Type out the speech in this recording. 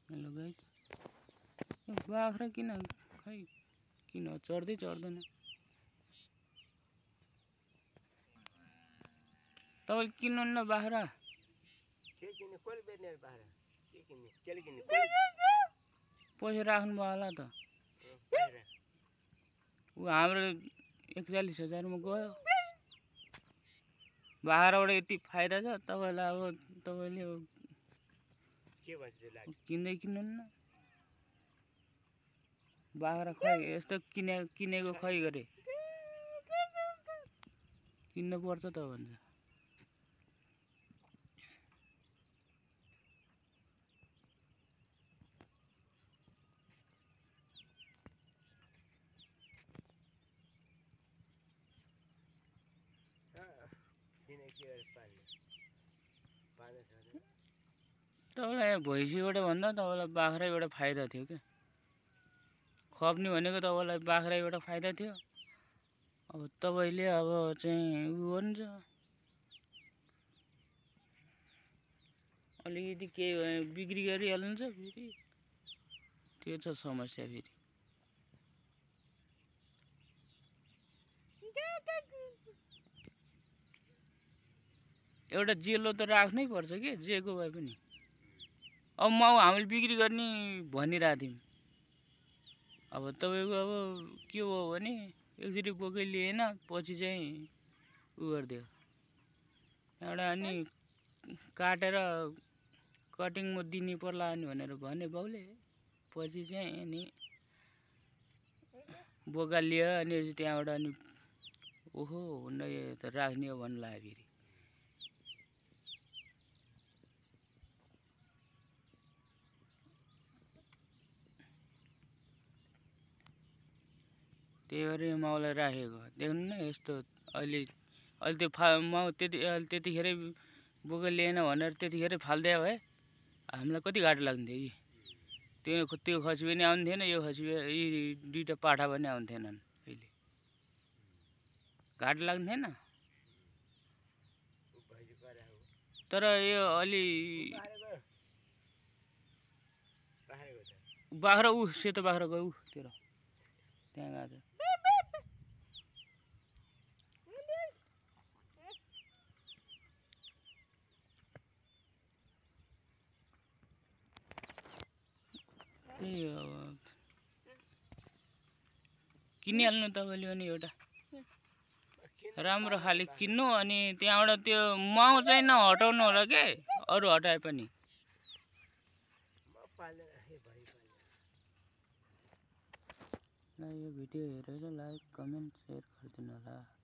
Hello guys, यो बाख्रा किन खै किन चढ्दै चढ्दैन? तपाईले किन्नुहुन्न बाख्रा? के किन्ने? कसले बेच्ने बाख्रा? के किन्ने? केले किन्ने? पैसा राख्नु भयो होला त। ऊ हाम्रो 41,000 मा गयो। बाख्राबाट यति फाइदा छ तपाईलाई। अब तपाईले के भन्छ त्यसलाई? किन्दै किन्नुहुन्न बाख्रा? खै यस्तो किनेको खै गरे किन्न पर्छ त भन्छ। तपाईलाई भैँसीबाट भन्दा तपाईलाई बाख्रैबाट फाइदा थियो क्या। खप्ने भनेको तपाईलाई बाख्रैबाट फाइदा थियो। अब तपाईले अब चाहिँ उ हुन्छ अलिकति के बिक्री गरिहाल्नुहुन्छ फेरि त्यो छ समस्या। फेरि एउटा जेलो त राख्नै पर्छ के, जेको भए पनि। अब हामीले बिक्री गर्ने भनिरहेको थियौँ। अब तपाईको अब के हो भने एकचोटि बोकै लिएन, पछि चाहिँ उ गरिदियो। एउटा अनि काटेर कटिङमा दिनु पर्ला अनि भनेर भने बाउले। पछि चाहिँ अनि बोका लियो अनि त्यहाँबाट अनि ओहो हुन्न यो त राख्ने हो भन्नु लाग्यो फेरि। त्यही भएर यो माउलाई राखेको देख्नु न। यस्तो अहिले त्यो माउ त्यतिखेरै बोका लिएन भनेर त्यतिखेरै फाल्दिया भए हामीलाई कति घाटा लाग्थ्यो। त्यो खसी पनि आउने थिएन, यो खसी यी दुईटा पाठा पनि आउने थिएनन्। अहिले घाटा लाग्ने थिएन। तर यो अलि बाख्रा ऊ सेतो बाख्रा गयो तिर त्यहाँ गएको छ। त्यही हो किनिहाल्नु तपाईँले पनि एउटा राम्रो खाले किन्नु। अनि त्यहाँबाट त्यो माउ चाहिँ नहटाउनु होला के, अरू हटाए पनि। यो भिडियो हेरेर लाइक कमेन्ट सेयर गरिदिनु होला।